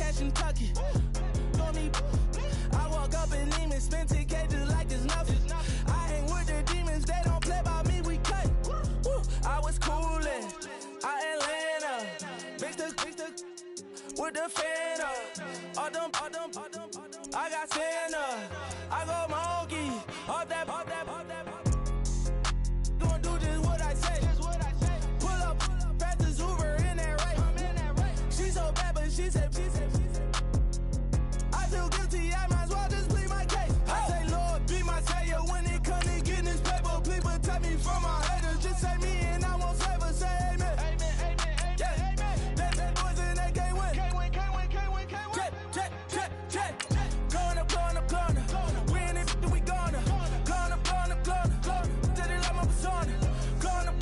cash and tuck it. I walk up and demons, spend 10K just like it's nothing. I hang with the demons, they don't play by me, we cut. I was coolin', Atlanta, mixed with the fan up. All them, I got Santa, I go monkey, all that. Gonna do just what I say. Pull up, pass the Uber in that race. She so bad, but she said. I feel guilty, I might as well just plead my case. I say, Lord, be my savior when it comes to getting this paper. Please protect me from my haters. Just say me and I won't save her. Say amen. Yeah. That boys in that can't win. Check. Going up. We in it, we gonna. Going up. Did it like my persona. Going up.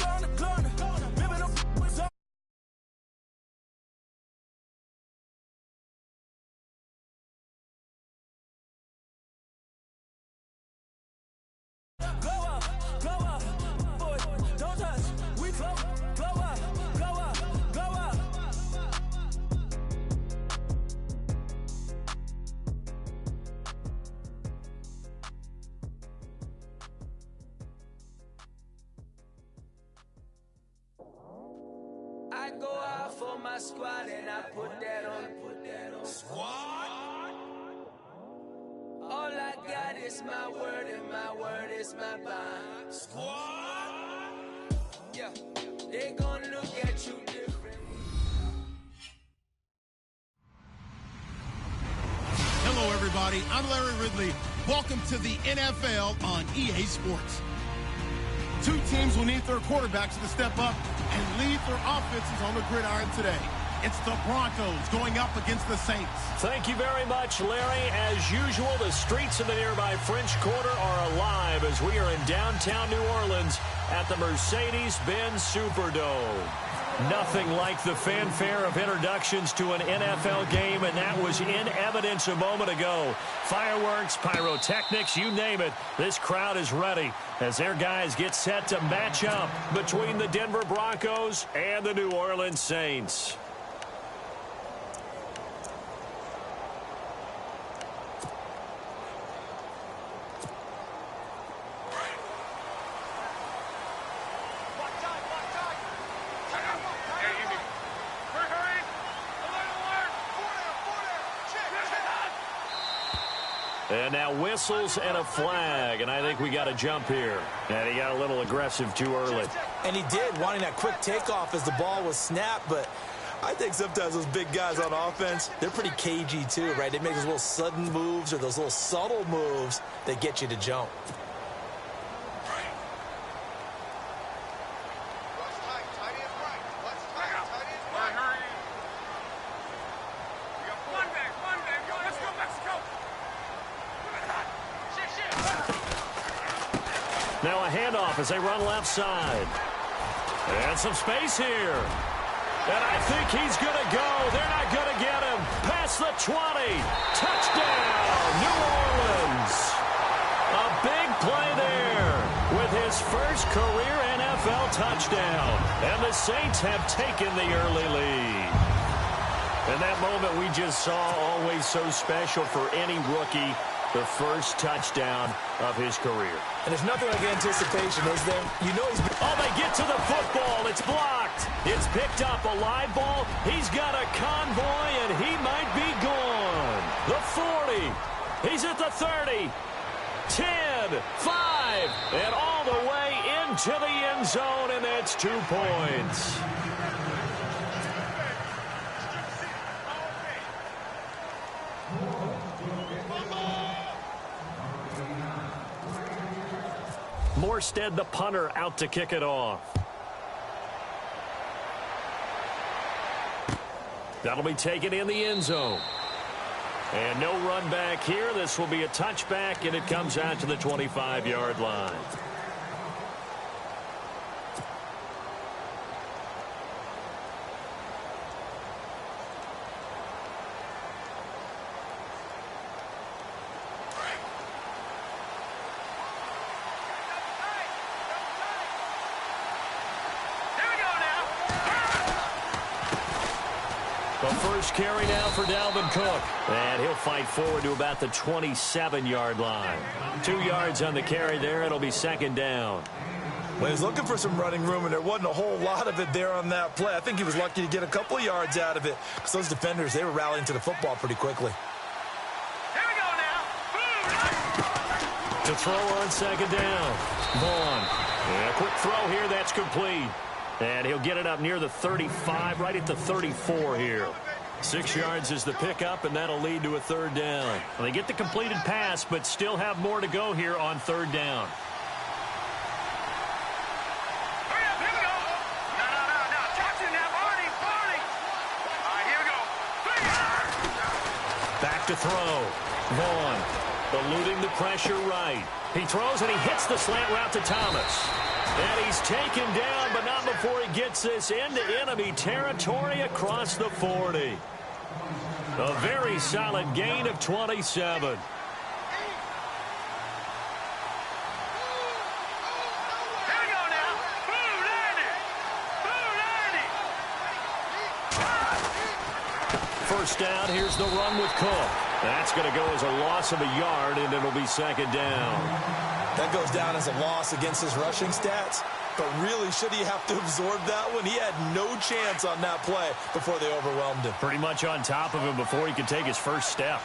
Ripping up with zone. Go up, boy, don't touch. We flow up. I go out for my squad and I put that on. Squad? All I got is my word and my word is my bond. Squad? Yeah, they gon' look at you different. Hello, everybody. I'm Larry Ridley. Welcome to the NFL on EA Sports. Two teams will need their quarterbacks to step up and lead their offenses on the gridiron today. It's the Broncos going up against the Saints. Thank you very much, Larry. As usual, the streets in the nearby French Quarter are alive as we are in downtown New Orleans at the Mercedes-Benz Superdome. Nothing like the fanfare of introductions to an NFL game, and that was in evidence a moment ago. Fireworks, pyrotechnics, you name it. This crowd is ready as their guys get set to match up between the Denver Broncos and the New Orleans Saints. And now whistles and a flag, and I think we got a jump here. And he got a little aggressive too early. And he did, wanting that quick takeoff as the ball was snapped, but I think sometimes those big guys on offense, they're pretty cagey too, right? They make those little sudden moves or those little subtle moves that get you to jump. Now a handoff as they run left side. And some space here. And I think he's going to go. They're not going to get him. Past the 20. Touchdown, New Orleans. A big play there with his first career NFL touchdown. And the Saints have taken the early lead. And that moment we just saw, always so special for any rookie. The first touchdown of his career. And there's nothing like anticipation, is there? You know he's... Oh, they get to the football. It's blocked. It's picked up. A live ball. He's got a convoy, and he might be gone. The 40. He's at the 30. 10, 5, and all the way into the end zone, and that's 2 points. Morstead, the punter, out to kick it off. That'll be taken in the end zone. And no run back here. This will be a touchback, and it comes out to the 25-yard line. first carry now for Dalvin Cook. And he'll fight forward to about the 27-yard line. 2 yards on the carry there. It'll be second down. Well, he was looking for some running room, and there wasn't a whole lot of it there on that play. I think he was lucky to get a couple of yards out of it, because those defenders, they were rallying to the football pretty quickly. Here we go now. To throw on second down. Vaughn. And a quick throw here. That's complete. And he'll get it up near the 35, right at the 34 here. 6 yards is the pickup, and that'll lead to a third down. Well, they get the completed pass, but still have more to go here on third down. Hurry up, here we go. No. Touch it now, Barney. All right, here we go. Back to throw. Vaughn eluding the pressure right. He throws, and he hits the slant route to Thomas. And he's taken down, but not before he gets this into enemy territory across the 40. A very solid gain of 27. Here we go now. Boo, Landy. First down, here's the run with Cook. That's going to go as a loss of a yard, and it'll be second down. That goes down as a loss against his rushing stats. But really, should he have to absorb that one? He had no chance on that play before they overwhelmed him. Pretty much on top of him before he could take his first step.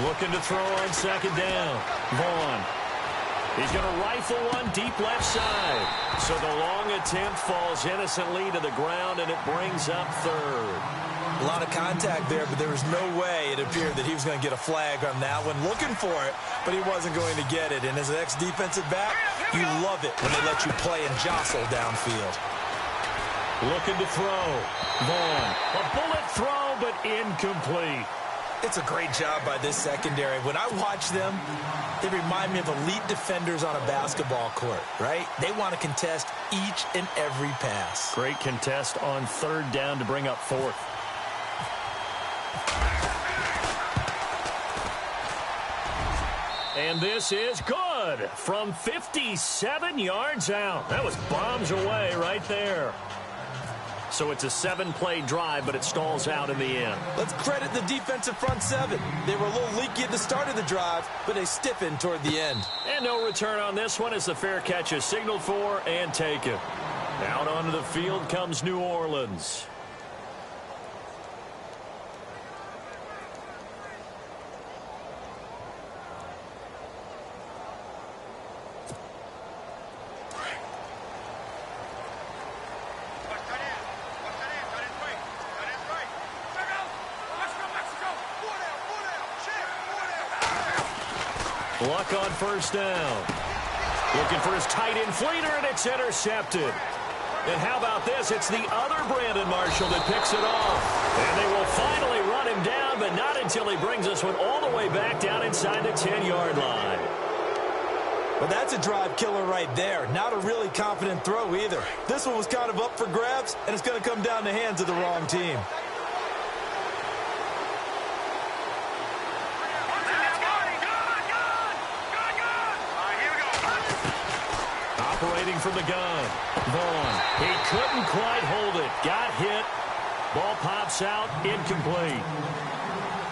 Looking to throw on second down. Vaughn. He's going to rifle one deep left side. So the long attempt falls innocently to the ground, and it brings up third. A lot of contact there, but there was no way it appeared that he was going to get a flag on that one. Looking for it, but he wasn't going to get it. And as an ex-defensive back, you love it when they let you play and jostle downfield. Looking to throw. Vaughn. A bullet throw, but incomplete. It's a great job by this secondary. When I watch them, they remind me of elite defenders on a basketball court, right? They want to contest each and every pass. Great contest on third down to bring up fourth. And this is good from 57 yards out. That was bombs away right there. So it's a 7-play drive, but it stalls out in the end. Let's credit the defensive front seven. They were a little leaky at the start of the drive, but they stiffened toward the end. And no return on this one as the fair catch is signaled for and taken. Out onto the field comes New Orleans. Luck on first down. Looking for his tight end Fleeter, and it's intercepted. And how about this? It's the other Brandon Marshall that picks it off. And they will finally run him down, but not until he brings this one all the way back down inside the 10-yard line. Well, that's a drive killer right there. Not a really confident throw either. This one was kind of up for grabs, and it's going to come down the hands of the wrong team. Operating from the gun. Vaughn. He couldn't quite hold it. Got hit. Ball pops out. Incomplete.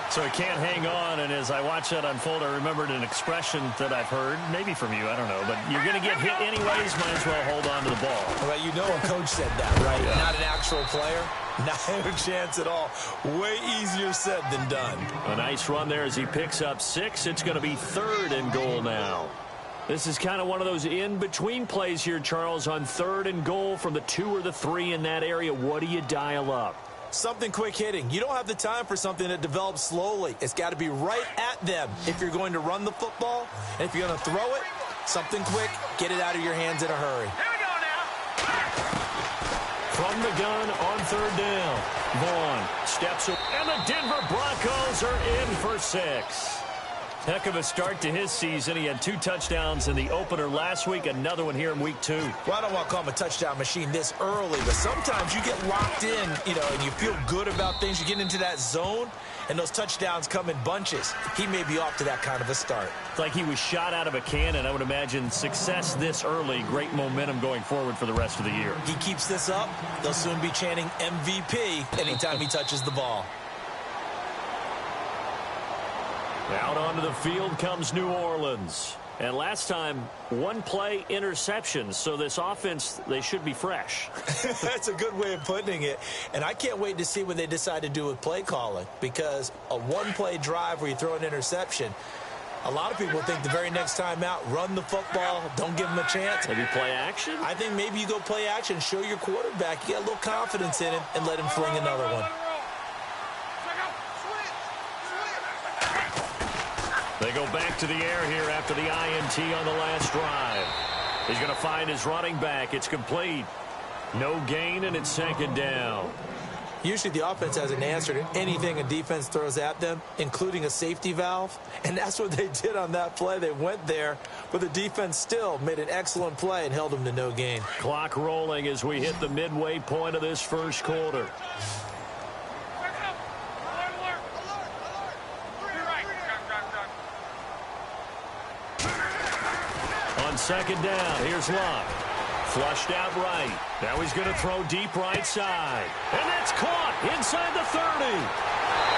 So he can't hang on, and as I watch that unfold, I remembered an expression that I've heard, maybe from you, I don't know, but you're going to get hit anyways, might as well hold on to the ball. Well, you know a coach said that, right? Yeah. Not an actual player. Not a chance at all. Way easier said than done. A nice run there as he picks up 6. It's going to be third and goal now. This is kind of one of those in-between plays here, Charles, on third and goal from the 2 or the 3 in that area. What do you dial up? Something quick hitting. You don't have the time for something that develops slowly. It's got to be right at them if you're going to run the football. And if you're going to throw it, something quick, get it out of your hands in a hurry. Here we go now. From the gun on third down. Vaughn steps up, and the Denver Broncos are in for 6. Heck of a start to his season. He had 2 touchdowns in the opener last week, another one here in week 2. Well, I don't want to call him a touchdown machine this early, but sometimes you get locked in, and you feel good about things. You get into that zone, and those touchdowns come in bunches. He may be off to that kind of a start. It's like he was shot out of a cannon. I would imagine success this early, great momentum going forward for the rest of the year. He keeps this up, they'll soon be chanting MVP anytime he touches the ball. Out onto the field comes New Orleans. And last time, 1 play interception. So this offense, they should be fresh. That's a good way of putting it. And I can't wait to see what they decide to do with play calling. Because a 1-play drive where you throw an interception, a lot of people think the very next time out, run the football, don't give them a chance. Maybe play action? I think maybe you go play action, show your quarterback, you got a little confidence in him, and let him fling another one. They go back to the air here after the INT on the last drive. He's going to find his running back. It's complete. No gain, and it's 2nd down. Usually the offense has an answer to anything a defense throws at them, including a safety valve. And that's what they did on that play. They went there, but the defense still made an excellent play and held them to no gain. Clock rolling as we hit the midway point of this first quarter. On 2nd down, here's Luck. Flushed out right. Now he's going to throw deep right side. And that's caught inside the 30.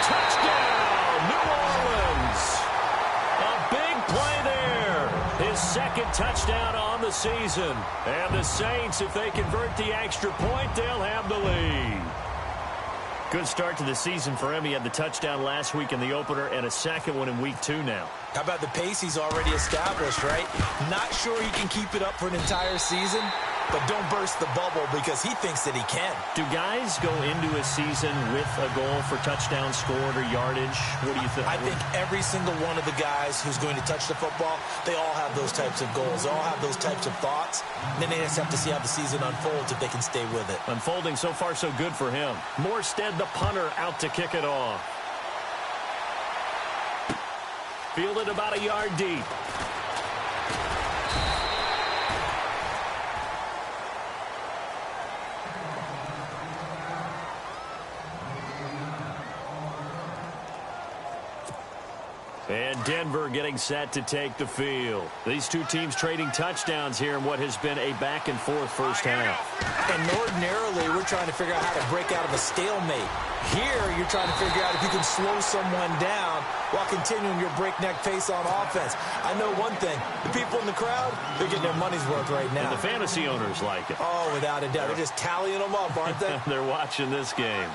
Touchdown, New Orleans. A big play there. His 2nd touchdown on the season. And the Saints, if they convert the extra point, they'll have the lead. Good start to the season for him. He had the touchdown last week in the opener and a 2nd one in week 2 now. How about the pace he's already established, right? Not sure he can keep it up for an entire season, but don't burst the bubble because he thinks that he can. Do guys go into a season with a goal for touchdown scored or yardage? What do you think? I think every single one of the guys who's going to touch the football, they all have those types of goals. They all have those types of thoughts. And then they just have to see how the season unfolds if they can stay with it. Unfolding so far so good for him. Morstead, the punter, out to kick it off. Fielded about a yard deep. And Denver getting set to take the field. These 2 teams trading touchdowns here in what has been a back-and-forth first half. And ordinarily, we're trying to figure out how to break out of a stalemate. Here, you're trying to figure out if you can slow someone down while continuing your breakneck pace on offense. I know one thing. The people in the crowd, they're getting their money's worth right now. And the fantasy owners like it. Oh, without a doubt. They're just tallying them up, aren't they? They're watching this game.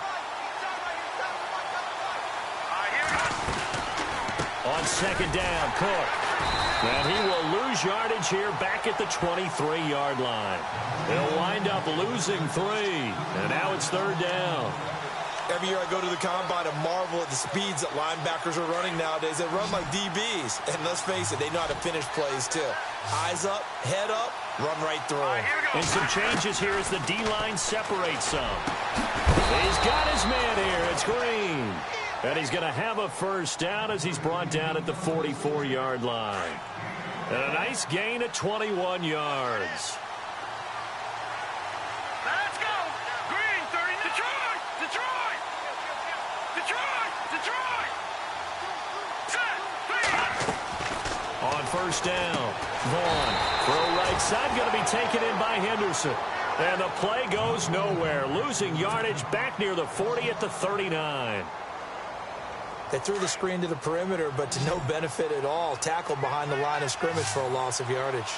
On 2nd down, Cook. And he will lose yardage here back at the 23-yard line. They'll wind up losing 3. And now it's 3rd down. Every year I go to the combine and marvel at the speeds that linebackers are running nowadays. They run like DBs. And let's face it, they know how to finish plays too. Eyes up, head up, run right through. And some changes here as the D-line separates some. He's got his man here. It's Green. And he's going to have a first down as he's brought down at the 44-yard line. And a nice gain of 21 yards. Let's go. Green, 30. Detroit. Detroit. Detroit. Detroit. Set. Please. On 1st down, Vaughn. Throw right side, going to be taken in by Henderson. And the play goes nowhere. Losing yardage back near the 40 at the 39. They threw the screen to the perimeter, but to no benefit at all. Tackled behind the line of scrimmage for a loss of yardage.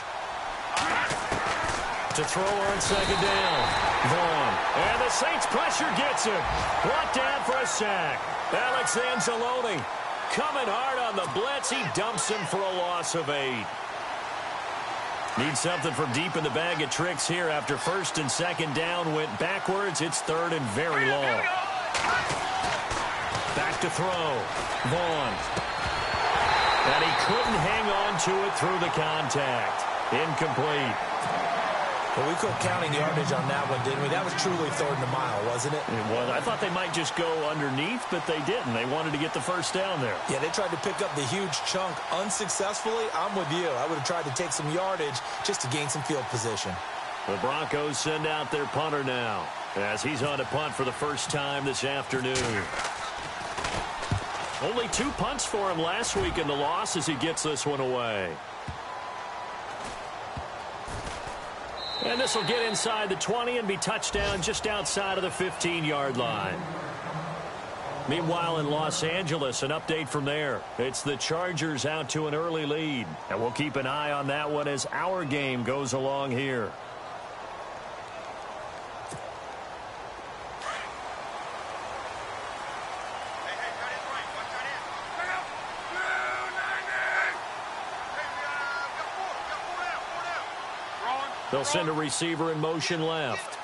To throw on 2nd down, Vaughn. And the Saints pressure gets him. Brought down for a sack. Alex Anzalone coming hard on the blitz. He dumps him for a loss of 8. Need something from deep in the bag of tricks here after 1st and 2nd down went backwards. It's 3rd and very long. Back to throw. Vaughn. And he couldn't hang on to it through the contact. Incomplete. Well, we quit counting yardage on that one, didn't we? That was truly third and a mile, wasn't it? It was. I thought they might just go underneath, but they didn't. They wanted to get the first down there. Yeah, they tried to pick up the huge chunk unsuccessfully. I'm with you. I would have tried to take some yardage just to gain some field position. The Broncos send out their punter now as he's on to punt for the first time this afternoon. Only 2 punts for him last week in the loss as he gets this one away. And this will get inside the 20 and be touchdown just outside of the 15-yard line. Meanwhile, in Los Angeles, an update from there. It's the Chargers out to an early lead. And we'll keep an eye on that one as our game goes along here. They'll send a receiver in motion left.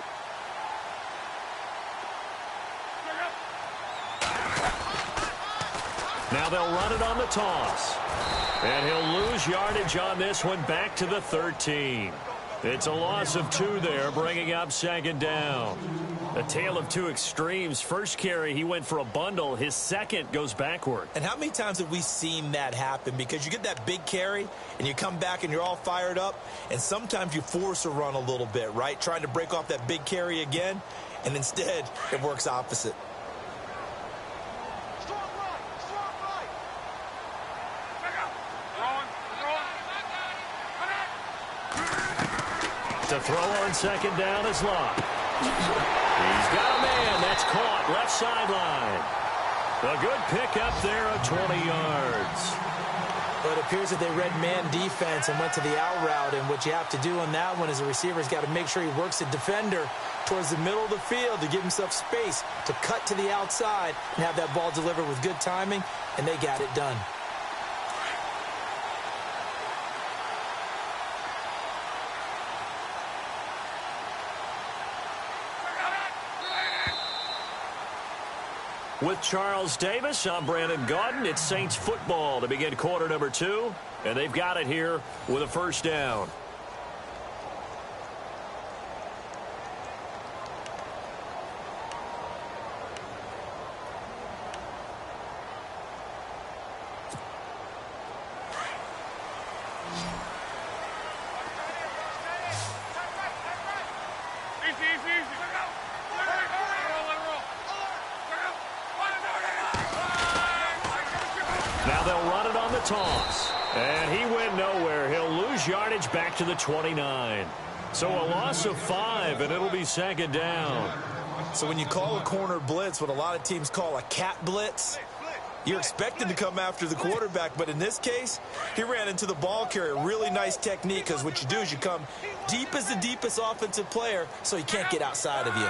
Now they'll run it on the toss. And he'll lose yardage on this one back to the 13. It's a loss of 2 there, bringing up second down. A tale of 2 extremes. First carry, he went for a bundle. His second goes backward. And how many times have we seen that happen? Because you get that big carry, and you come back and you're all fired up, and sometimes you force a run a little bit, right? Trying to break off that big carry again, and instead it works opposite. To throw on second down is Locke. He's got a man. That's caught left sideline. A good pickup there of 20 yards. But it appears that they read man defense and went to the out route. And what you have to do on that one is a receiver's got to make sure he works the defender towards the middle of the field to give himself space to cut to the outside and have that ball delivered with good timing. And they got it done. With Charles Davis, I'm Brandon Gaudin. It's Saints football to begin quarter number 2, and they've got it here with a first down. Now they'll run it on the toss. And he went nowhere. He'll lose yardage back to the 29. So a loss of 5, and it'll be second down. So when you call a corner blitz, what a lot of teams call a cat blitz, you're expected to come after the quarterback. But in this case, he ran into the ball carrier. Really nice technique, because what you do is you come deep as the deepest offensive player so he can't get outside of you.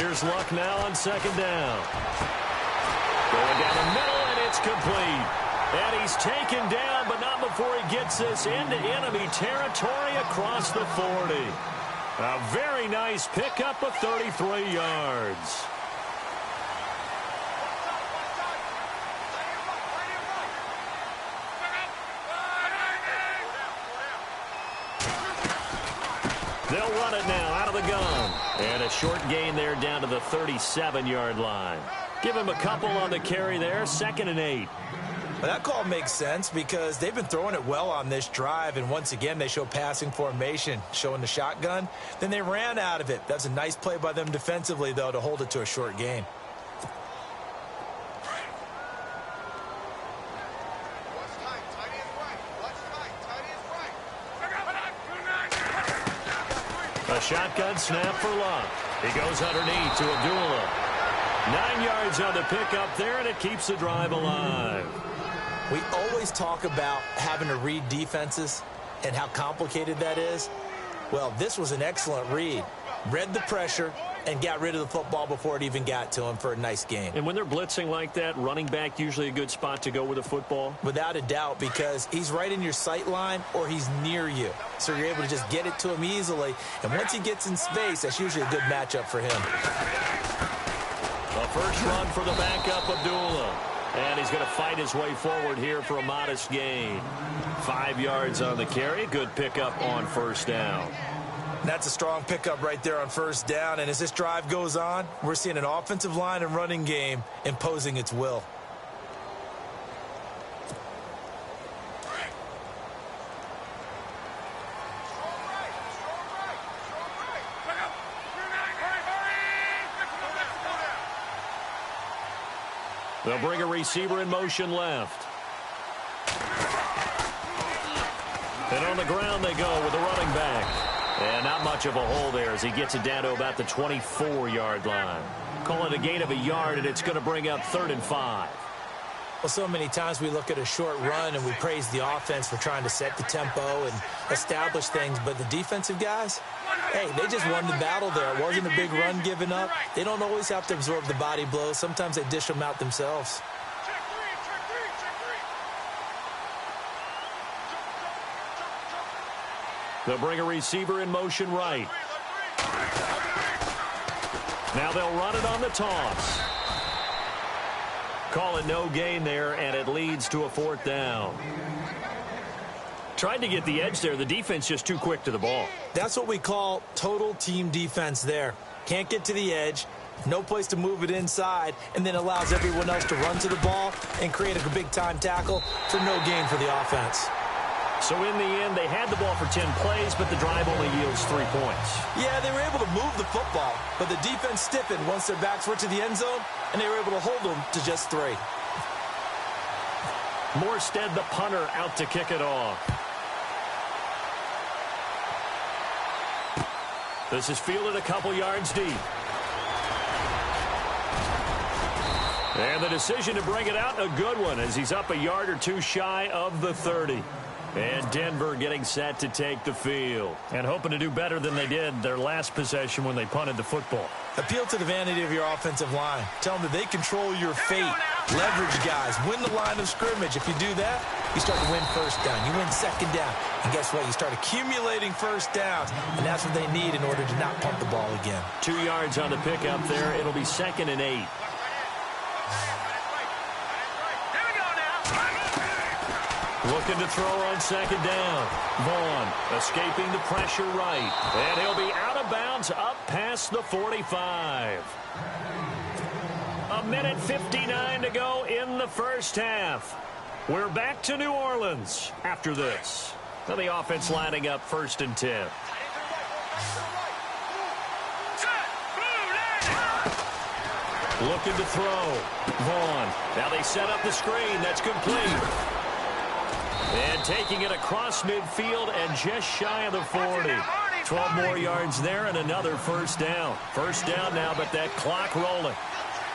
Here's Luck now on second down. Going down the middle, and it's complete. And he's taken down, but not before he gets this into enemy territory across the 40. A very nice pickup of 33 yards. They'll run it now out of the gun. And a short gain there down to the 37-yard line. Give him a couple on the carry there, 2nd and 8. Well, that call makes sense because they've been throwing it well on this drive, and once again they show passing formation, showing the shotgun. Then they ran out of it. That's a nice play by them defensively, though, to hold it to a short gain. A shotgun snap for Luck. He goes underneath to Abdullah. 9 yards on the pickup there, and it keeps the drive alive. We always talk about having to read defenses and how complicated that is. Well, this was an excellent read. Read the pressure and got rid of the football before it even got to him for a nice gain. And when they're blitzing like that, running back usually a good spot to go with the football? Without a doubt, because he's right in your sight line or he's near you. So you're able to just get it to him easily. And once he gets in space, that's usually a good matchup for him. The first run for the backup, Abdullah. And he's going to fight his way forward here for a modest gain. 5 yards on the carry. Good pickup on first down. That's a strong pickup right there on first down. And as this drive goes on, we're seeing an offensive line and running game imposing its will. They'll bring a receiver in motion left. And on the ground they go with the running back. And not much of a hole there as he gets it down to about the 24-yard line. Call it a gain of a yard, and it's going to bring up 3rd and 5. Well, so many times we look at a short run and we praise the offense for trying to set the tempo and establish things. But the defensive guys, hey, they just won the battle there. It wasn't a big run given up. They don't always have to absorb the body blows. Sometimes they dish them out themselves. They'll bring a receiver in motion right. Now they'll run it on the toss. Call it no gain there, and it leads to a 4th down. Tried to get the edge there. The defense just too quick to the ball. That's what we call total team defense there. Can't get to the edge, no place to move it inside, and then allows everyone else to run to the ball and create a big-time tackle for no gain for the offense. So in the end, they had the ball for 10 plays, but the drive only yields 3 points. Yeah, they were able to move the football, but the defense stiffened once their backs were to the end zone, and they were able to hold them to just 3. Morstead, the punter, out to kick it off. This is fielded a couple yards deep. And the decision to bring it out, a good one, as he's up a yard or two shy of the 30. And Denver getting set to take the field and hoping to do better than they did their last possession when they punted the football. Appeal to the vanity of your offensive line. Tell them that they control your fate. Leverage guys. Win the line of scrimmage. If you do that, you start to win first down. You win second down. And guess what? You start accumulating first downs. And that's what they need in order to not punt the ball again. 2 yards on the pickup there. It'll be 2nd and 8. Looking to throw on 2nd down. Vaughn escaping the pressure right. And he'll be out of bounds up past the 45. 1:59 to go in the first half. We're back to New Orleans after this. Now the offense lining up 1st and 10. Looking to throw. Vaughn. Now they set up the screen. That's complete. And taking it across midfield and just shy of the 40. 12 more yards there and another first down. First down now, but that clock rolling.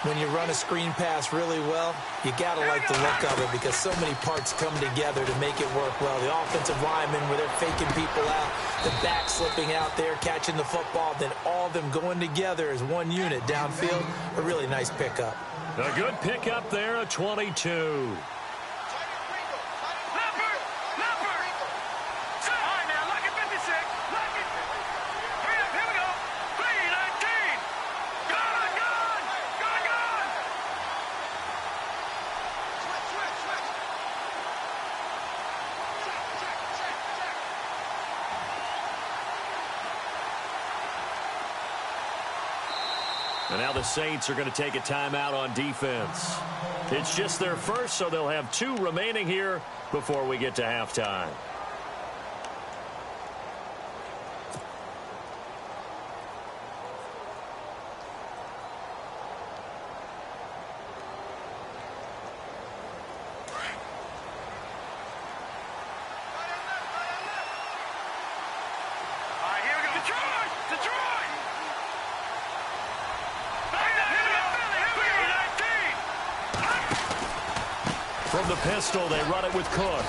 When you run a screen pass really well, you got to like the look of it because so many parts come together to make it work well. The offensive linemen, where they're faking people out, the back slipping out there, catching the football, then all of them going together as one unit downfield. A really nice pickup. A good pickup there, a 22. And now the Saints are going to take a timeout on defense. It's just their first, so they'll have 2 remaining here before we get to halftime. From the pistol, they run it with Cook.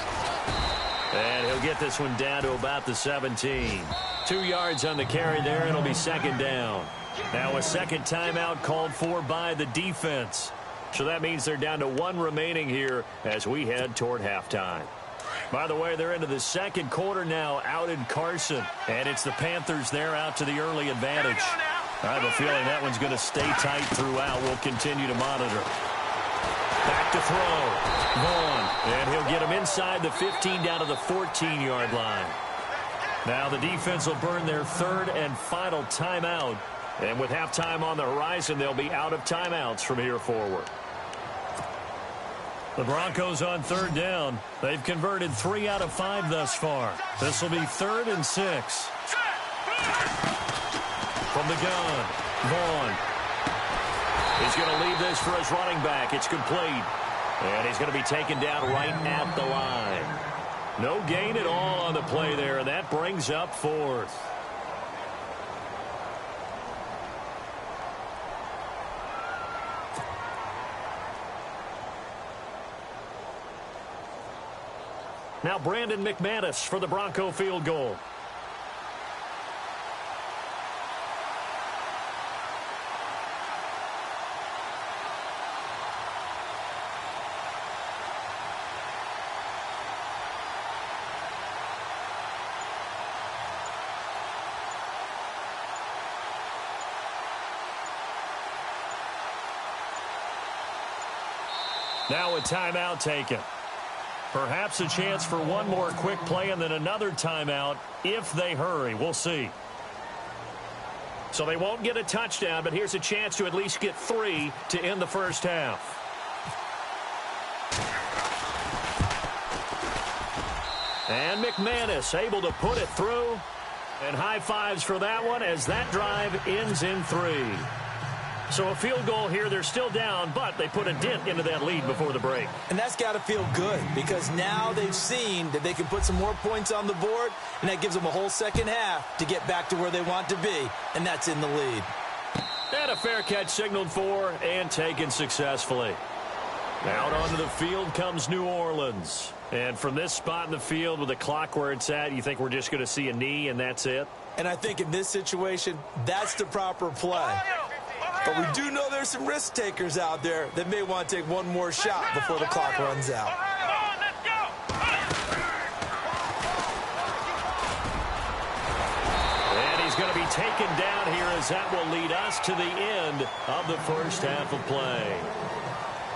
And he'll get this one down to about the 17. 2 yards on the carry there, and it'll be 2nd down. Now a second timeout called for by the defense. So that means they're down to 1 remaining here as we head toward halftime. By the way, they're into the second quarter now, out in Carson. And it's the Panthers there out to the early advantage. I have a feeling that one's going to stay tight throughout. We'll continue to monitor. Back to throw. Vaughn. And he'll get him inside the 15 down to the 14-yard line. Now the defense will burn their third and final timeout. And with halftime on the horizon, they'll be out of timeouts from here forward. The Broncos on third down. They've converted 3 out of 5 thus far. This will be 3rd and 6. From the gun, Vaughn. He's going to leave this for his running back. It's complete. And he's going to be taken down right at the line. No gain at all on the play there, and that brings up 4th. Now Brandon McManus for the Bronco field goal. Now a timeout taken. Perhaps a chance for one more quick play and then another timeout if they hurry. We'll see. So they won't get a touchdown, but here's a chance to at least get 3 to end the first half. And McManus able to put it through. And high fives for that one as that drive ends in 3. So a field goal here. They're still down, but they put a dent into that lead before the break. And that's got to feel good because now they've seen that they can put some more points on the board, and that gives them a whole second half to get back to where they want to be, and that's in the lead. And a fair catch signaled for and taken successfully. Out onto the field comes New Orleans. And from this spot in the field with the clock where it's at, you think we're just going to see a knee and that's it? And I think in this situation, that's the proper play. But we do know there's some risk takers out there that may want to take one more shot before the clock runs out. And he's going to be taken down here as that will lead us to the end of the first half of play.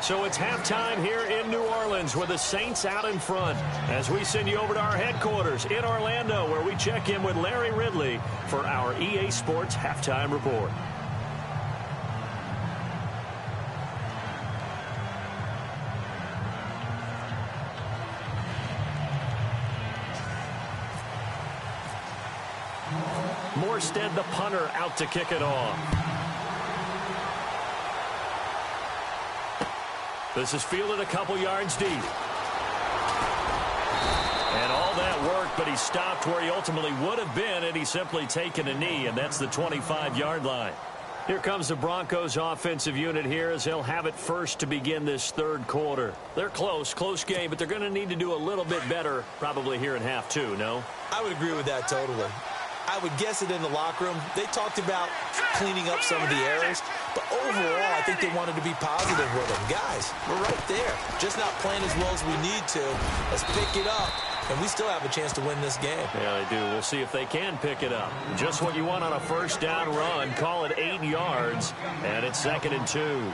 So it's halftime here in New Orleans with the Saints out in front as we send you over to our headquarters in Orlando where we check in with Larry Ridley for our EA Sports Halftime Report. Morstead, the punter, out to kick it off. This is fielded a couple yards deep. And all that work, but he stopped where he ultimately would have been, and he's simply taken a knee, and that's the 25-yard line. Here comes the Broncos offensive unit here as they'll have it first to begin this third quarter. They're close game, but they're going to need to do a little bit better probably here in half two, no? I would agree with that totally. I would guess it in the locker room. They talked about cleaning up some of the errors, but overall, I think they wanted to be positive with them. Guys, we're right there. Just not playing as well as we need to. Let's pick it up, and we still have a chance to win this game. Yeah, they do. We'll see if they can pick it up. Just what you want on a first down run. Call it 8 yards, and it's 2nd and 2.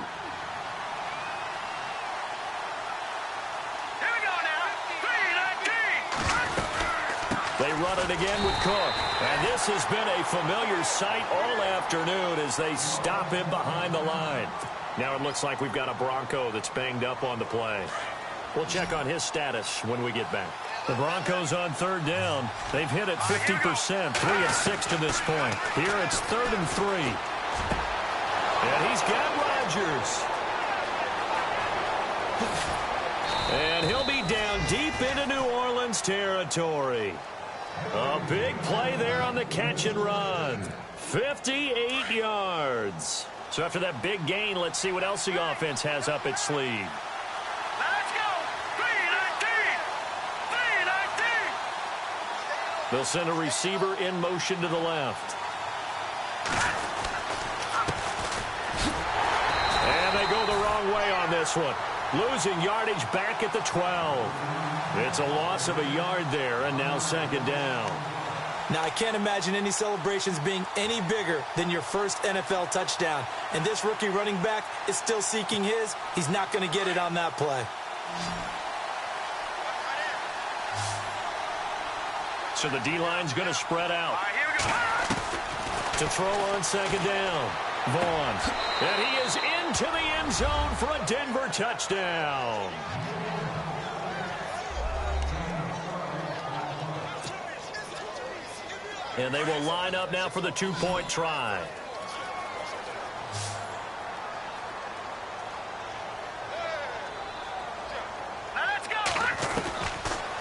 They run it again with Cook. And this has been a familiar sight all afternoon as they stop him behind the line. Now it looks like we've got a Bronco that's banged up on the play. We'll check on his status when we get back. The Broncos on third down. They've hit it 50%, 3 of 6 to this point. Here it's 3rd and 3. And he's got Rodgers. And he'll be down deep into New Orleans territory. A big play there on the catch and run. 58 yards. So after that big gain, let's see what else the offense has up its sleeve. Let's go. 3-19. They'll send a receiver in motion to the left. And they go the wrong way on this one. Losing yardage back at the 12. It's a loss of a yard there, and now 2nd down. Now, I can't imagine any celebrations being any bigger than your first NFL touchdown. And this rookie running back is still seeking his. He's not going to get it on that play. So the D-line's going to spread out. All right, here we go. To throw on second down, Vaughn. And he is into the end zone for a Denver touchdown. And they will line up now for the two-point try. Now let's go.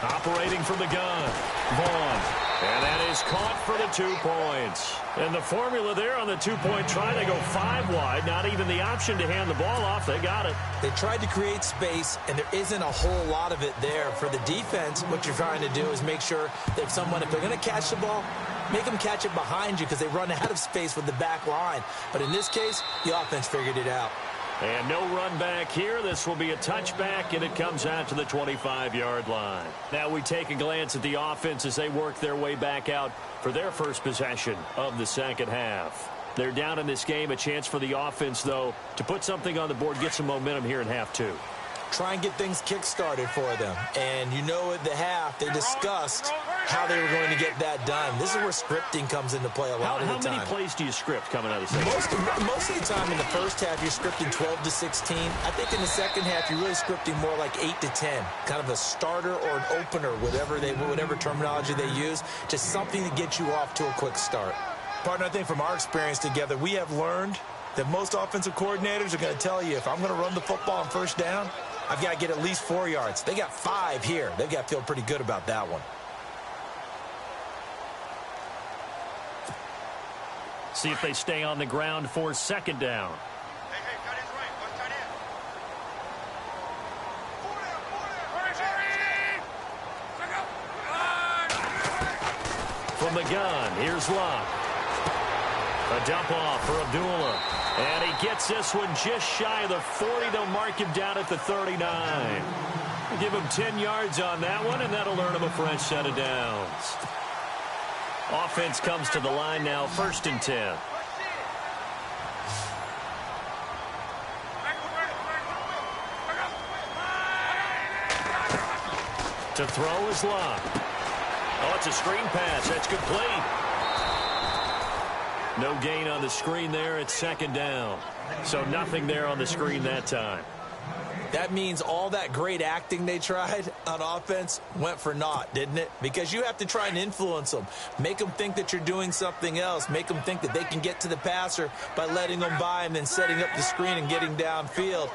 Operating from the gun, Vaughn. And that is caught for the 2 points. And the formula there on the two-point try, they go 5 wide. Not even the option to hand the ball off. They got it. They tried to create space, and there isn't a whole lot of it there. For the defense, what you're trying to do is make sure that if they're going to catch the ball, make them catch it behind you because they run out of space with the back line. But in this case, the offense figured it out. And no run back here. This will be a touchback, and it comes out to the 25-yard line. Now we take a glance at the offense as they work their way back out for their first possession of the second half. They're down in this game. A chance for the offense, though, to put something on the board, get some momentum here in half two. Try and get things kick-started for them. And you know at the half, they discussed how they were going to get that done. This is where scripting comes into play a lot of the time. How many plays do you script coming out of the second half? Most of the time in the first half, you're scripting 12 to 16. I think in the second half, you're really scripting more like 8 to 10. Kind of a starter or an opener, whatever terminology they use. Just something to get you off to a quick start. Partner, I think from our experience together, we have learned that most offensive coordinators are going to tell you, if I'm going to run the football on first down, I've got to get at least 4 yards. They got 5 here. They've got to feel pretty good about that one. See if they stay on the ground for second down. Hey, cut his right. What's tight end? From the gun, here's Locke. A dump off for Abdullah. And he gets this one just shy of the 40. They'll mark him down at the 39. Give him 10 yards on that one, and that'll earn him a fresh set of downs. Offense comes to the line now, 1st and 10. To throw is Locke. Oh, it's a screen pass. That's complete. No gain on the screen there. It's second down. So nothing there on the screen that time. That means all that great acting they tried on offense went for naught, didn't it? Because you have to try and influence them. Make them think that you're doing something else. Make them think that they can get to the passer by letting them by and then setting up the screen and getting downfield.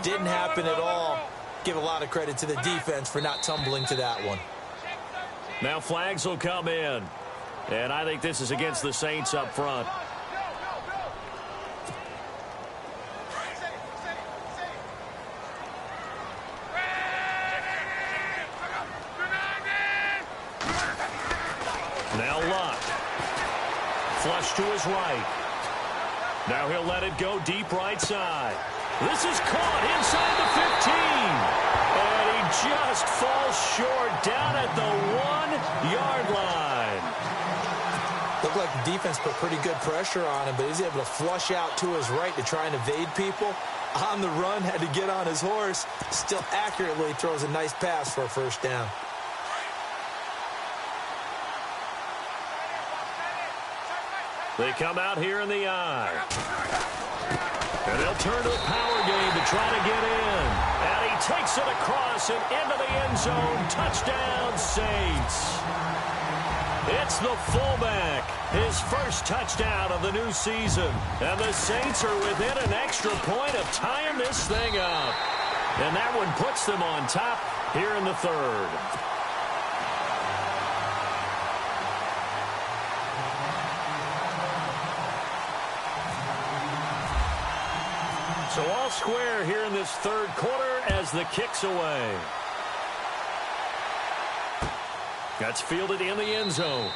Didn't happen at all. Give a lot of credit to the defense for not tumbling to that one. Now flags will come in. And I think this is against the Saints up front. Now Locke. Flush to his right. Now he'll let it go deep right side. This is caught inside the 15. And he just falls short down at the 1-yard line. Looked like the defense put pretty good pressure on him, but he's able to flush out to his right to try and evade people. On the run, had to get on his horse. Still accurately throws a nice pass for a first down. They come out here in the eye. And they'll turn to the power game to try to get in. And he takes it across and into the end zone. Touchdown, Saints. It's the fullback. His first touchdown of the new season. And the Saints are within an extra point of tying this thing up. And that one puts them on top here in the third. So all square here in this third quarter as the kick's away. That's fielded in the end zone.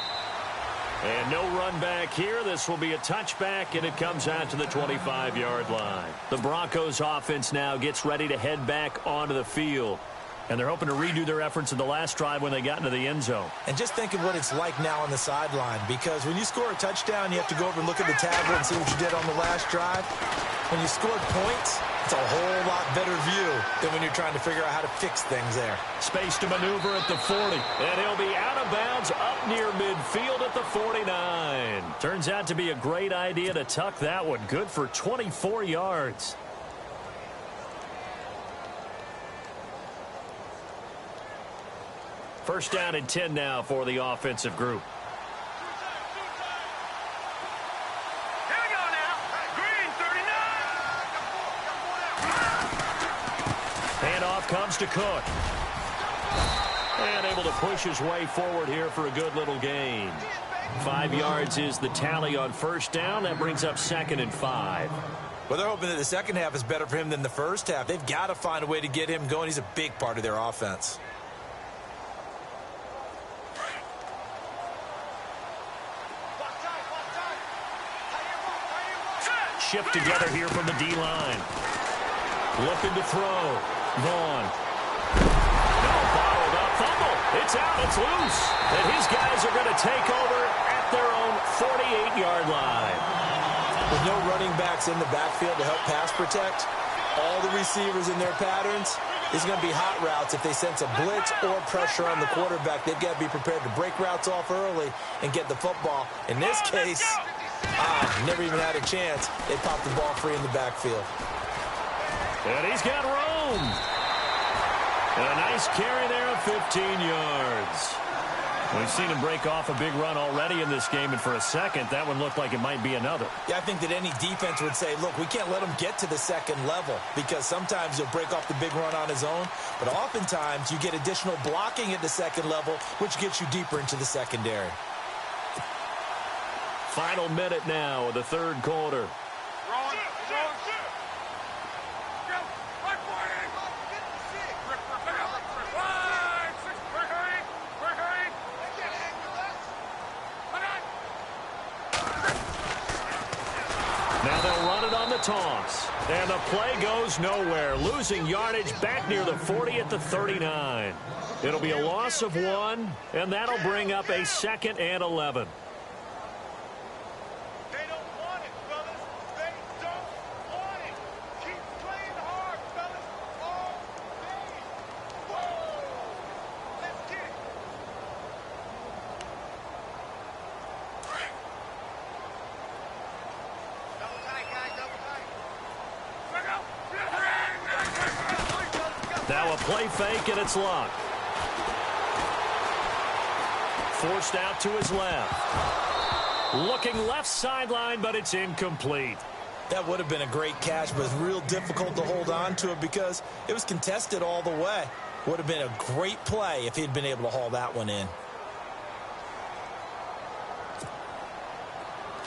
And no run back here. This will be a touchback, and it comes out to the 25-yard line. The Broncos offense now gets ready to head back onto the field. And they're hoping to redo their efforts in the last drive when they got into the end zone. And just think of what it's like now on the sideline, because when you score a touchdown, you have to go over and look at the tablet and see what you did on the last drive. When you scored points, it's a whole lot better view than when you're trying to figure out how to fix things there. Space to maneuver at the 40. And he'll be out of bounds up near midfield at the 49. Turns out to be a great idea to tuck that one. Good for 24 yards. First down and 10 now for the offensive group. Here we go now. Green, 39. Handoff comes to Cook. And able to push his way forward here for a good little gain. 5 yards is the tally on first down. That brings up 2nd and 5. Well, they're hoping that the second half is better for him than the first half. They've got to find a way to get him going. He's a big part of their offense. Shift together here from the D-line. Looking to throw. Vaughn. No, bottled up. Fumble. It's out. It's loose. And his guys are going to take over at their own 48-yard line. With no running backs in the backfield to help pass protect, all the receivers in their patterns, it's going to be hot routes. If they sense a blitz or pressure on the quarterback, they've got to be prepared to break routes off early and get the football. In this case, never even had a chance. They popped the ball free in the backfield. And he's got room. And a nice carry there of 15 yards. We've seen him break off a big run already in this game, and for a second, that one looked like it might be another. Yeah, I think that any defense would say, look, we can't let him get to the second level, because sometimes he'll break off the big run on his own, but oftentimes you get additional blocking at the second level, which gets you deeper into the secondary. Final minute now of the third quarter. Now they'll run it on the toss. And the play goes nowhere. Losing yardage back near the 40 at the 39. It'll be a loss of 1, and that'll bring up a 2nd and 11. Now a play fake, and it's locked. Forced out to his left. Looking left sideline, but it's incomplete. That would have been a great catch, but it's real difficult to hold on to it because it was contested all the way. Would have been a great play if he'd been able to haul that one in.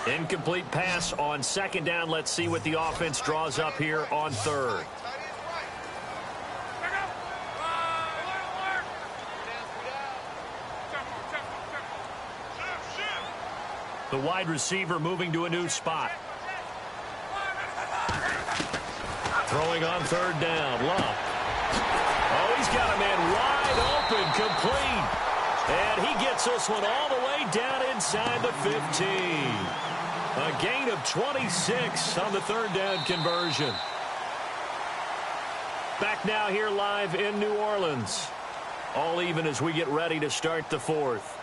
Incomplete pass on 2nd down. Let's see what the offense draws up here on 3rd. The wide receiver moving to a new spot. Throwing on 3rd down. Love. Oh, he's got a man wide open, complete. And he gets this one all the way down inside the 15. A gain of 26 on the 3rd down conversion. Back now here live in New Orleans. All even as we get ready to start the 4th.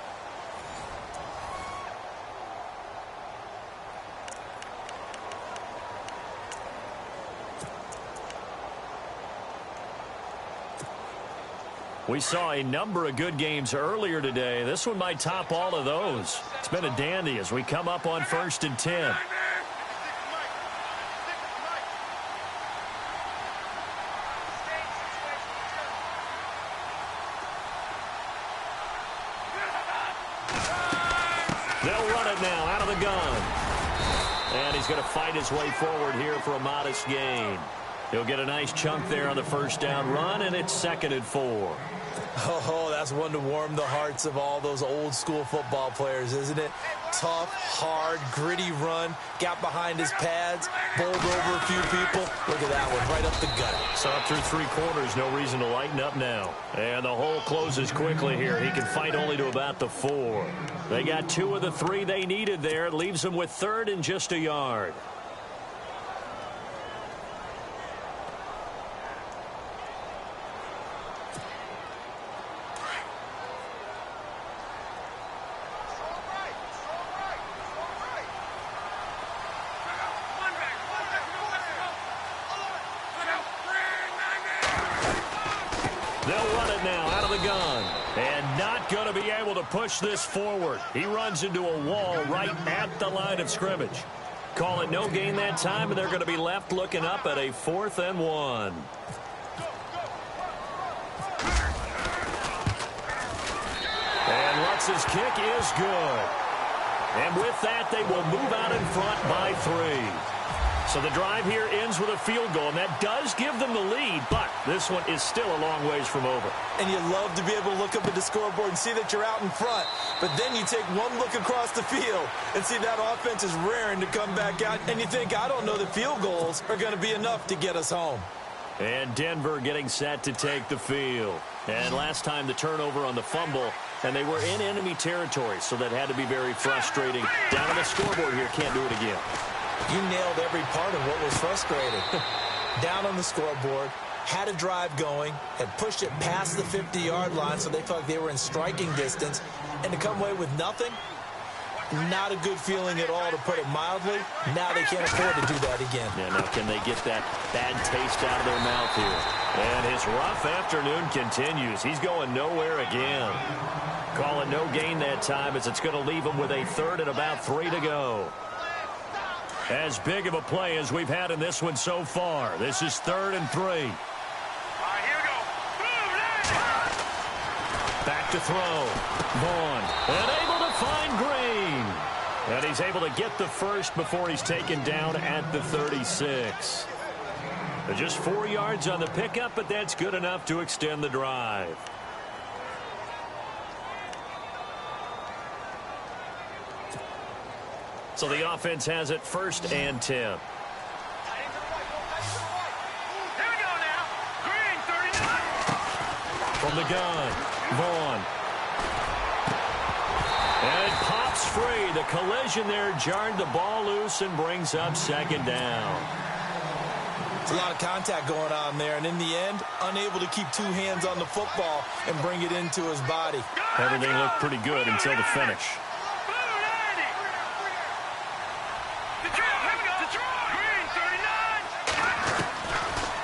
We saw a number of good games earlier today. This one might top all of those. It's been a dandy as we come up on 1st and 10. They'll run it now out of the gun. And he's going to fight his way forward here for a modest gain. He'll get a nice chunk there on the first down run, and it's 2nd and 4. Oh, that's one to warm the hearts of all those old school football players, isn't it? Tough, hard, gritty run, got behind his pads, bowled over a few people. Look at that one, right up the gut. So up through 3 quarters, no reason to lighten up now. And the hole closes quickly here. He can fight only to about the 4. They got 2 of the 3 they needed there. It leaves them with 3rd and just a yard. They'll run it now out of the gun. And not going to be able to push this forward. He runs into a wall right at the line of scrimmage. Call it no gain that time, and they're going to be left looking up at a 4th and 1. And Lutz's kick is good. And with that, they will move out in front by 3. So the drive here ends with a field goal, and that does give them the lead, but this one is still a long ways from over. And you love to be able to look up at the scoreboard and see that you're out in front, but then you take one look across the field and see that offense is raring to come back out, and you think, I don't know that field goals are going to be enough to get us home. And Denver getting set to take the field. And last time the turnover on the fumble, and they were in enemy territory, so that had to be very frustrating. Down on the scoreboard here, can't do it again. You nailed every part of what was frustrating. Down on the scoreboard, had a drive going, had pushed it past the 50-yard line so they felt like they were in striking distance, and to come away with nothing, not a good feeling at all, to put it mildly. Now they can't afford to do that again. Yeah, now can they get that bad taste out of their mouth here? And his rough afternoon continues. He's going nowhere again. Call it no gain that time, as it's going to leave him with a 3rd and about 3 to go. As big of a play as we've had in this one so far. This is 3rd and 3. All right, here we go. Back to throw. Vaughn. And able to find Green. And he's able to get the first before he's taken down at the 36. Just 4 yards on the pickup, but that's good enough to extend the drive. So the offense has it 1st and 10. Here we go now. Green, 39. From the gun, Vaughn. And it pops free. The collision there jarred the ball loose and brings up 2nd down. It's a lot of contact going on there, and in the end, unable to keep 2 hands on the football and bring it into his body. Everything looked pretty good until the finish.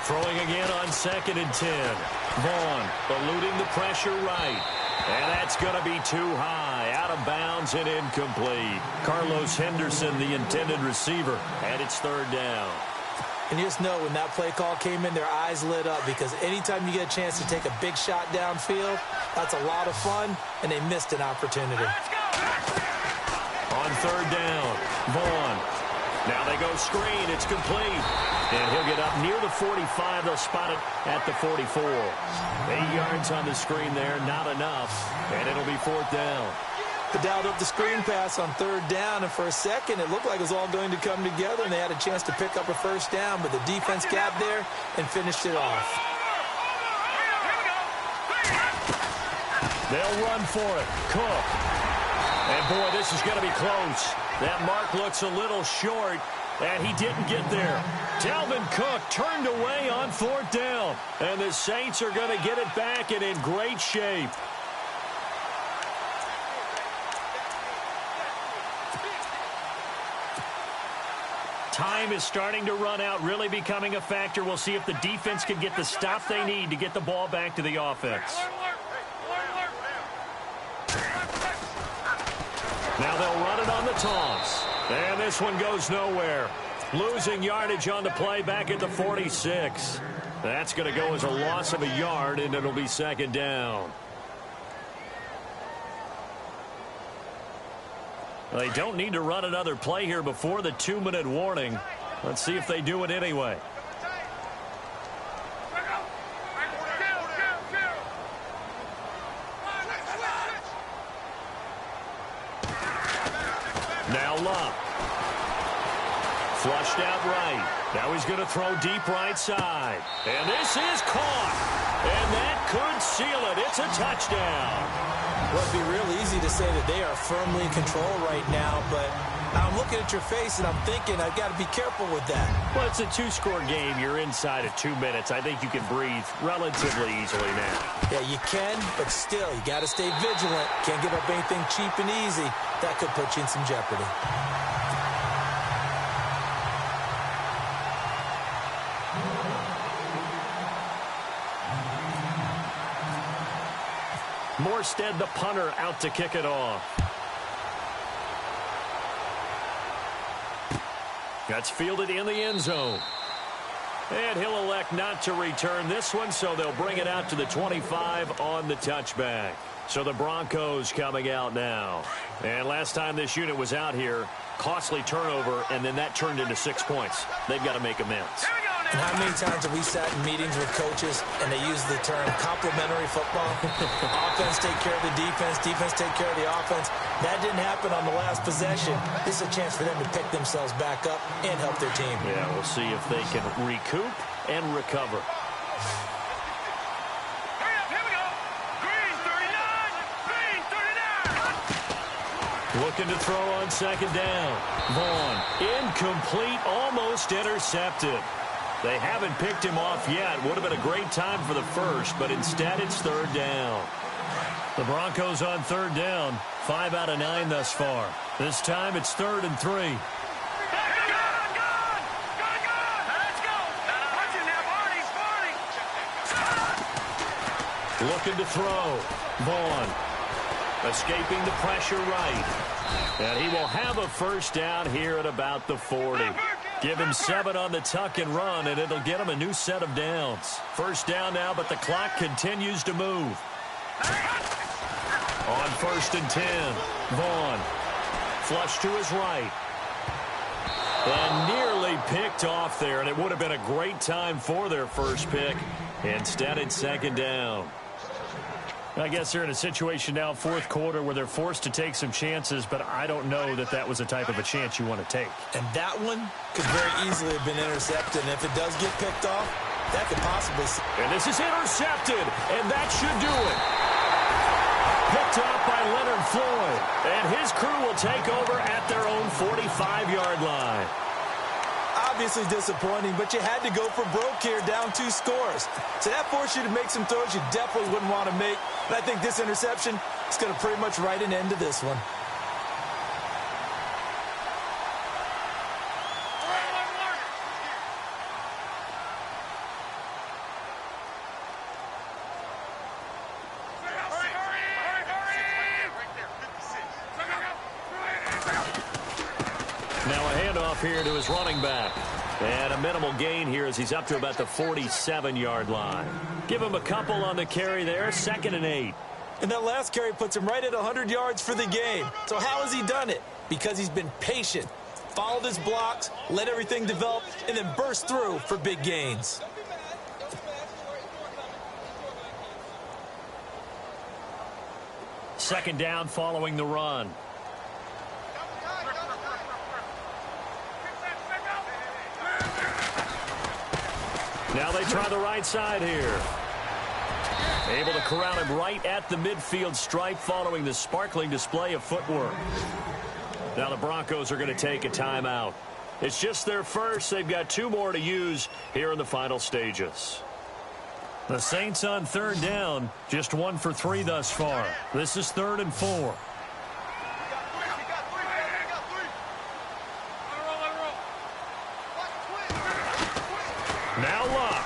Throwing again on 2nd and 10. Vaughn eluding the pressure right. And that's going to be too high. Out of bounds and incomplete. Carlos Henderson, the intended receiver. And it's 3rd down. And you just know when that play call came in, their eyes lit up, because anytime you get a chance to take a big shot downfield, that's a lot of fun, and they missed an opportunity. On 3rd down, Vaughn. Now they go screen. It's complete. And he'll get up near the 45. They'll spot it at the 44. 8 yards on the screen there. Not enough. And it'll be 4th down. They dialed up the screen pass on 3rd down, and for a second it looked like it was all going to come together, and they had a chance to pick up a 1st down, but the defense got there and finished it off. They'll run for it. Cook. And, boy, this is going to be close. That mark looks a little short, and he didn't get there. Dalvin Cook turned away on 4th down, and the Saints are going to get it back and in great shape. Time is starting to run out, really becoming a factor. We'll see if the defense can get the stop they need to get the ball back to the offense. Now they'll run it on the toss. And this one goes nowhere. Losing yardage on the play back at the 46. That's going to go as a loss of a yard, and it'll be 2nd down. They don't need to run another play here before the 2-minute warning. Let's see if they do it anyway. Luck. Flushed out right. Now he's going to throw deep right side. And this is caught. And that could seal it. It's a touchdown. Well, it'd be real easy to say that they are firmly in control right now, but I'm looking at your face and I'm thinking I've got to be careful with that. Well, it's a two-score game. You're inside of 2 minutes. I think you can breathe relatively easily now. Yeah, you can, but still, you got to stay vigilant. Can't give up anything cheap and easy. That could put you in some jeopardy. Morstead, the punter, out to kick it off. That's fielded in the end zone. And he'll elect not to return this one, so they'll bring it out to the 25 on the touchback. So the Broncos coming out now. And last time this unit was out here, costly turnover, and then that turned into 6 points. They've got to make amends. And how many times have we sat in meetings with coaches and they use the term complementary football? Offense take care of the defense, defense take care of the offense. That didn't happen on the last possession. This is a chance for them to pick themselves back up and help their team. Yeah, we'll see if they can recoup and recover. Hurry up, here we go. Green 39. Green 39. Looking to throw on second down. Vaughn, incomplete, almost intercepted. They haven't picked him off yet. Would have been a great time for the first, but instead it's third down. The Broncos on third down, 5 out of 9 thus far. This time it's 3rd and 3. Let's go. Watch it now, Barney. Looking to throw. Vaughn escaping the pressure right. And he will have a first down here at about the 40. Give him 7 on the tuck and run, and it'll get him a new set of downs. First down now, but the clock continues to move. On 1st and 10, Vaughn. Flush to his right. And nearly picked off there, and it would have been a great time for their first pick. Instead, it's 2nd down. I guess they're in a situation now, 4th quarter, where they're forced to take some chances, but I don't know that that was the type of a chance you want to take. And that one could very easily have been intercepted. And if it does get picked off, that could possibly... And this is intercepted, and that should do it. Picked off by Leonard Floyd, and his crew will take over at their own 45-yard line. Obviously disappointing, but you had to go for broke here, down 2 scores. So that forced you to make some throws you definitely wouldn't want to make. And I think this interception is going to pretty much write an end to this one. Now a handoff here to his running back. And a minimal gain here as he's up to about the 47-yard line. Give him a couple on the carry there, 2nd and 8. And that last carry puts him right at 100 yards for the game. So how has he done it? Because he's been patient, followed his blocks, let everything develop, and then burst through for big gains. Second down following the run. Now they try the right side here. Able to corral him right at the midfield stripe following the sparkling display of footwork. Now the Broncos are going to take a timeout. It's just their first. They've got 2 more to use here in the final stages. The Saints on third down, just 1 for 3 thus far. This is 3rd and 4. Now Luck.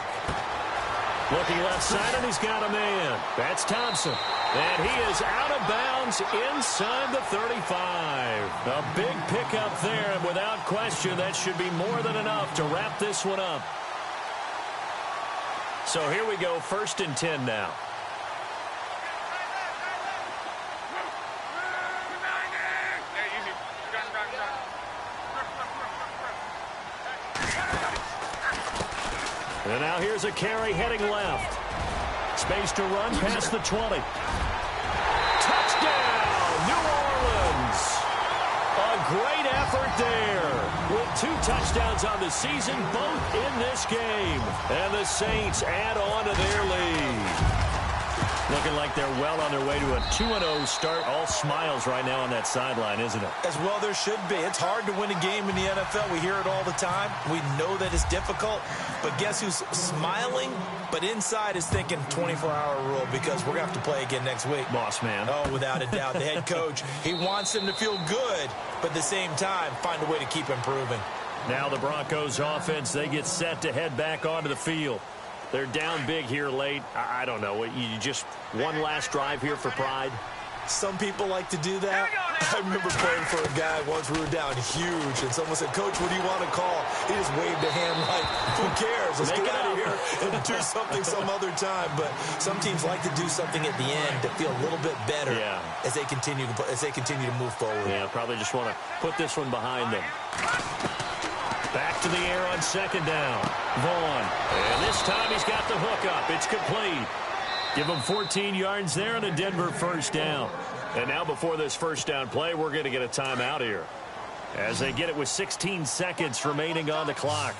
Looking left side, and he's got a man. That's Thompson. And he is out of bounds inside the 35. A big pickup there, and without question, that should be more than enough to wrap this one up. So here we go, 1st and 10 now. And now here's a carry heading left. Space to run past the 20. Touchdown, New Orleans. A great effort effort there. With 2 touchdowns on the season, both in this game. And the Saints add on to their lead. Looking like they're well on their way to a 2-0 start. All smiles right now on that sideline, isn't it? As well there should be. It's hard to win a game in the NFL. We hear it all the time. We know that it's difficult. But guess who's smiling? But inside is thinking 24-hour rule because we're going to have to play again next week. Boss man. Oh, without a doubt. The head coach, he wants them to feel good, but at the same time, find a way to keep improving. Now the Broncos offense, they get set to head back onto the field. They're down big here late. I don't know. You just one last drive here for pride? Some people like to do that. I remember playing for a guy once. We were down huge, and someone said, "Coach, what do you want to call?" He just waved a hand like, who cares? Let's get out of here and do something some other time. But some teams like to do something at the end to feel a little bit better as they continue to move forward. Yeah, probably just want to put this one behind them. Back to the air on second down. Vaughn. And this time he's got the hook up. It's complete. Give him 14 yards there and a Denver first down. And now before this first down play, we're going to get a timeout here. As they get it with 16 seconds remaining on the clock.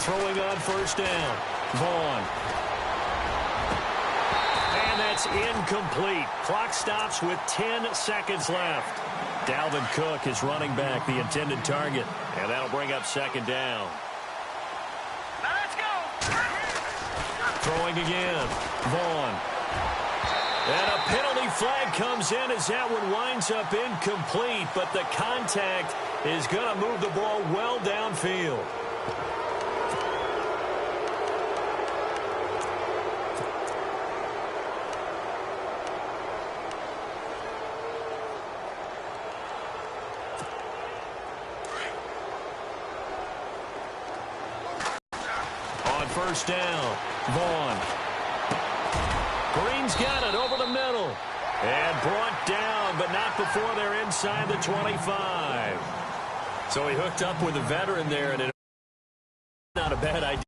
Throwing on first down. Vaughn. And that's incomplete. Clock stops with 10 seconds left. Dalvin Cook is running back, the intended target. And that'll bring up second down. Now let's go. Throwing again. Vaughn. And a penalty flag comes in as that one winds up incomplete. But the contact is going to move the ball well downfield. First down. Vaughn. Green's got it over the middle. And brought down, but not before they're inside the 25. So he hooked up with a veteran there, and it's not a bad idea.